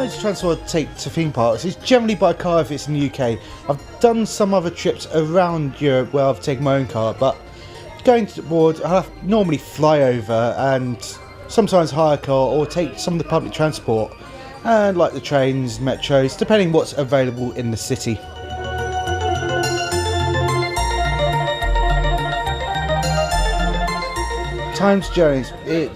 modes of transport I take to theme parks is generally by car if it's in the UK. I've done some other trips around Europe where I've taken my own car, but going abroad I have to normally fly over and sometimes hire a car or take some of the public transport, and like the trains, metros, depending what's available in the city. Times journeys, it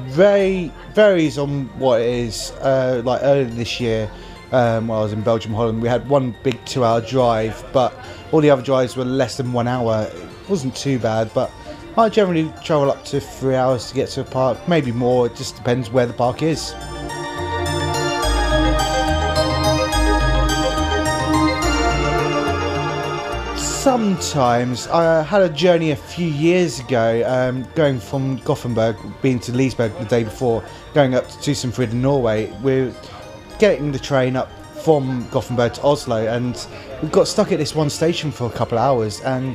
varies on what it is. Like earlier this year, while I was in Belgium, Holland, we had one big 2-hour drive, but all the other drives were less than 1 hour. It wasn't too bad, but I generally travel up to 3 hours to get to a park, maybe more. It just depends where the park is. Sometimes. I had a journey a few years ago, going from Gothenburg, being to Leesburg the day before, going up to Tusenfryd in Norway. We're getting the train up from Gothenburg to Oslo, and we got stuck at this one station for a couple of hours, and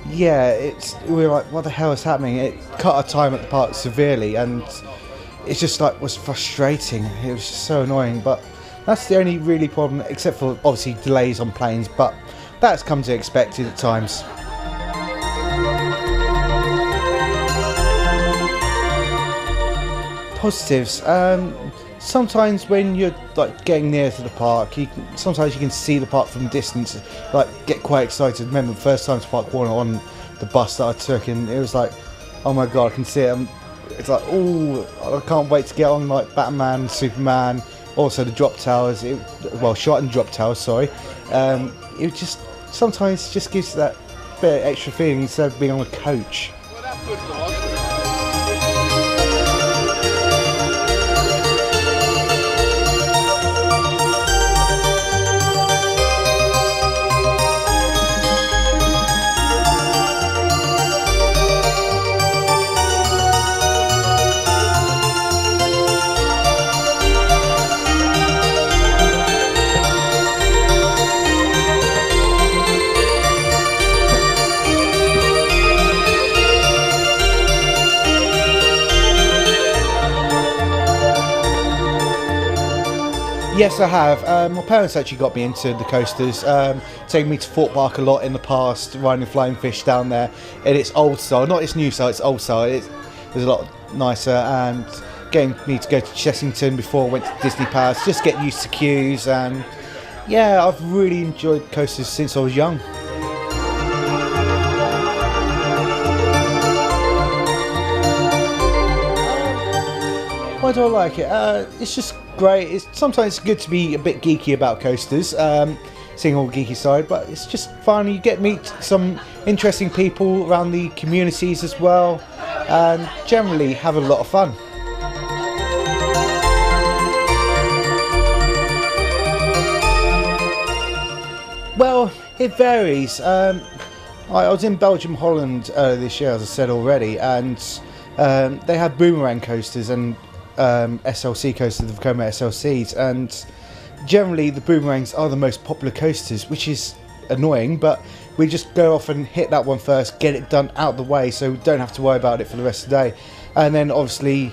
yeah, we were like, what the hell is happening? It cut our time at the park severely, and it's just like was frustrating. It was just so annoying, but that's the only really problem, except for obviously delays on planes, but that's come to expected at times. Positives. Sometimes when you're like getting near to the park, sometimes you can see the park from a distance, like get quite excited. I remember the first time to Park Warner on the bus that I took, and it was like, oh my god, I can see it. It's like, oh, I can't wait to get on like Batman, Superman, also the drop towers. Shot drop towers, sorry. It just sometimes just gives that bit of extra feeling instead of being on a coach. Yes, I have. My parents actually got me into the coasters, taking me to Fort Park a lot in the past, riding Flying Fish down there, and it's old style, not its new style, it's old style. It's a lot nicer, and getting me to go to Chessington before I went to Disney Paris, just get used to queues, and yeah, I've really enjoyed coasters since I was young. Why do I like it? It's just great. Sometimes it's good to be a bit geeky about coasters, seeing all the geeky side, but it's just fun. You get to meet some interesting people around the communities as well, and generally have a lot of fun. Well, it varies. I was in Belgium, Holland this year, as I said already, and they have boomerang coasters and SLC coasters, the Vekoma SLCs, and generally the boomerangs are the most popular coasters, which is annoying, but we just go off and hit that one first, get it done out of the way so we don't have to worry about it for the rest of the day, and then obviously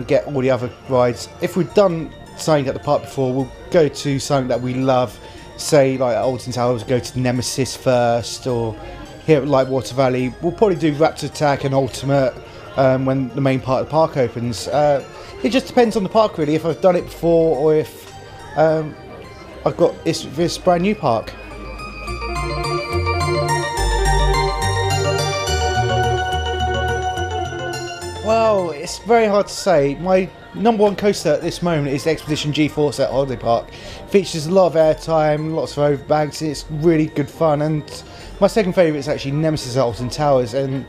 get all the other rides. If we've done something at the park before, we'll go to something that we love, say like at Alton Towers, go to Nemesis first, or here at Lightwater Valley we'll probably do Raptor Attack and Ultimate when the main part of the park opens. It just depends on the park really, if I've done it before or if I've got this brand new park. Well, it's very hard to say. My number one coaster at this moment is Expedition G-Force at Holiday Park. Features a lot of airtime, lots of overbags, it's really good fun, and my second favourite is actually Nemesis at Alton Towers, and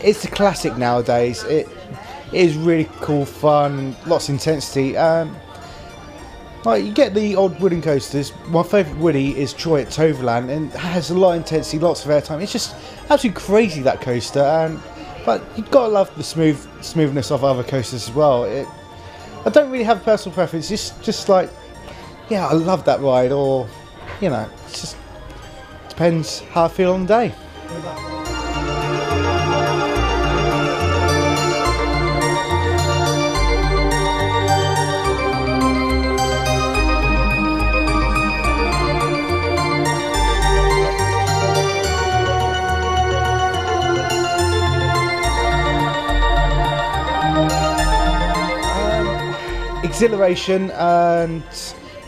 it's a classic nowadays. It is really cool fun, lots of intensity. Like you get the old wooden coasters. My favourite woody is Troy at Toverland, and it has a lot of intensity, lots of airtime. It's just absolutely crazy, that coaster, but you've got to love the smoothness of other coasters as well. I don't really have a personal preference, just like, yeah, I love that ride, or, you know, it just depends how I feel on the day. exhilaration and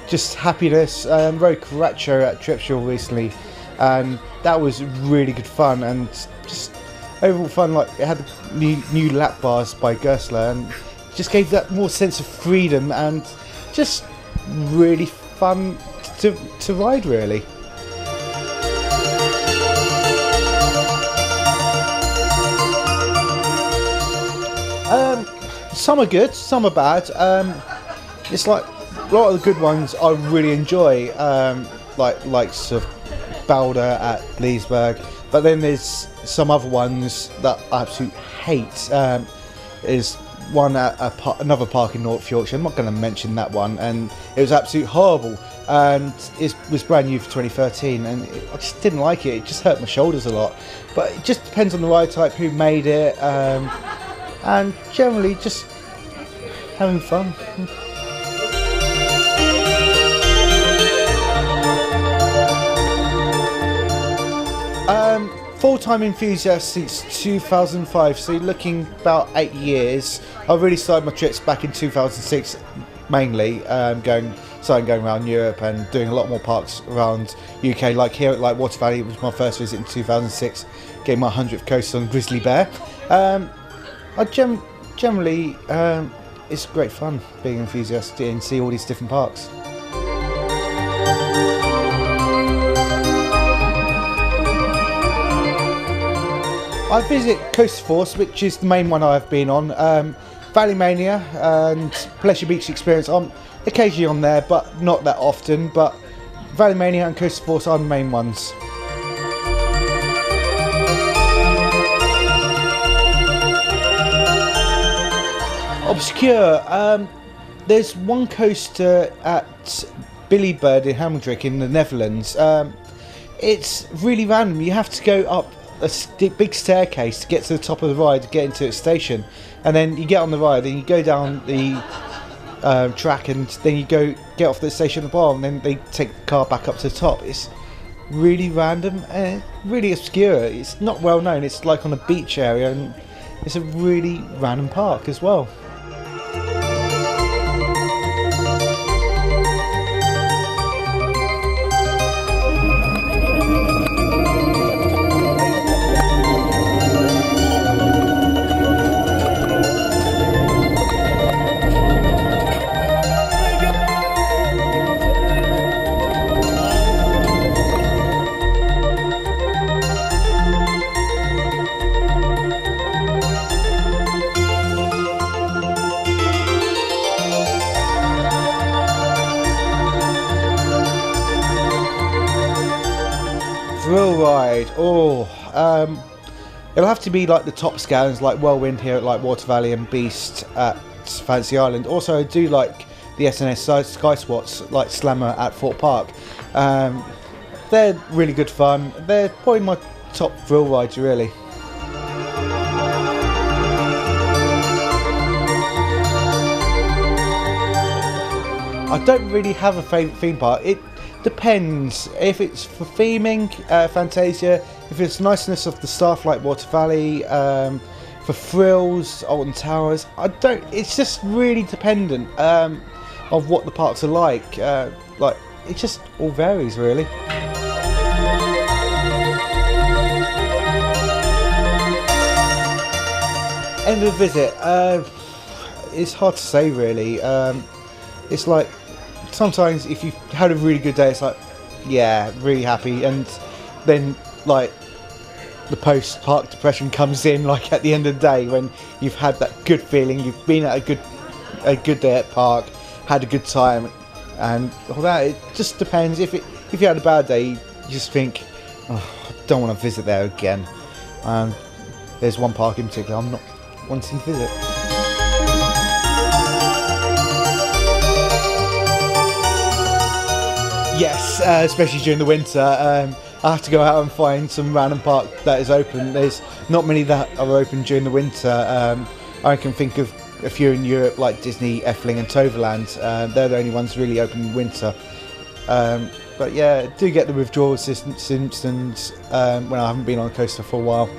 just happiness. Rode Caracho at Trepshaw recently, and that was really good fun, and just overall fun. Like, it had the new lap bars by Gersler, and just gave that more sense of freedom and just really fun to ride, really. Some are good, some are bad. It's like a lot of the good ones I really enjoy, likes of Balder at Leesburg, but then there's some other ones that I absolutely hate. Is one at another park in North Yorkshire. I'm not going to mention that one, and it was absolutely horrible, and it was brand new for 2013, and I just didn't like it. It just hurt my shoulders a lot, but it just depends on the ride type, who made it, and generally just having fun. Full-time enthusiast since 2005, so you're looking about 8 years. I really started my trips back in 2006, mainly starting going around Europe and doing a lot more parks around UK. Like here at Water Valley, it was my first visit in 2006, getting my 100th coast on Grizzly Bear. I generally, it's great fun being enthusiastic and see all these different parks. I visit Coast Force, which is the main one I've been on. Valley Mania and Pleasure Beach Experience, I'm occasionally on there, but not that often. But Valley Mania and Coast Force are the main ones. Obscure. There's one coaster at Billybird in Hameldrick in the Netherlands. It's really random. You have to go up a big staircase to get to the top of the ride to get into its station, and then you get on the ride and you go down the track, and then you get off the station at the bottom, and then they take the car back up to the top. It's really random and really obscure. It's not well known. It's like on a beach area, and it's a really random park as well. Thrill ride, it'll have to be like the top scans, like Whirlwind here at Water Valley and Beast at Fancy Island. Also, I do like the SNS Sky Swats, like Slammer at Fort Park. They're really good fun. They're probably my top thrill rides, really. I don't really have a favourite theme park. It depends. If it's for theming, Fantasia. If it's niceness of the staff, like Water Valley. For thrills, Alton Towers. It's just really dependent of what the parks are like. It just all varies, really. End of the visit. It's hard to say, really. It's like, sometimes if you've had a really good day, it's like, yeah, really happy, and then like the post-park depression comes in, like at the end of the day, when you've had that good feeling, you've been at a good day at park, had a good time, and all that. It just depends. If you had a bad day, you just think, oh, I don't want to visit there again. There's one park in particular I'm not wanting to visit. Yes, especially during the winter. I have to go out and find some random park that is open. There's not many that are open during the winter. I can think of a few in Europe, like Disney, Effling and Toverland. They're the only ones really open in winter. But yeah, I do get the withdrawal symptoms when I haven't been on a coaster for a while.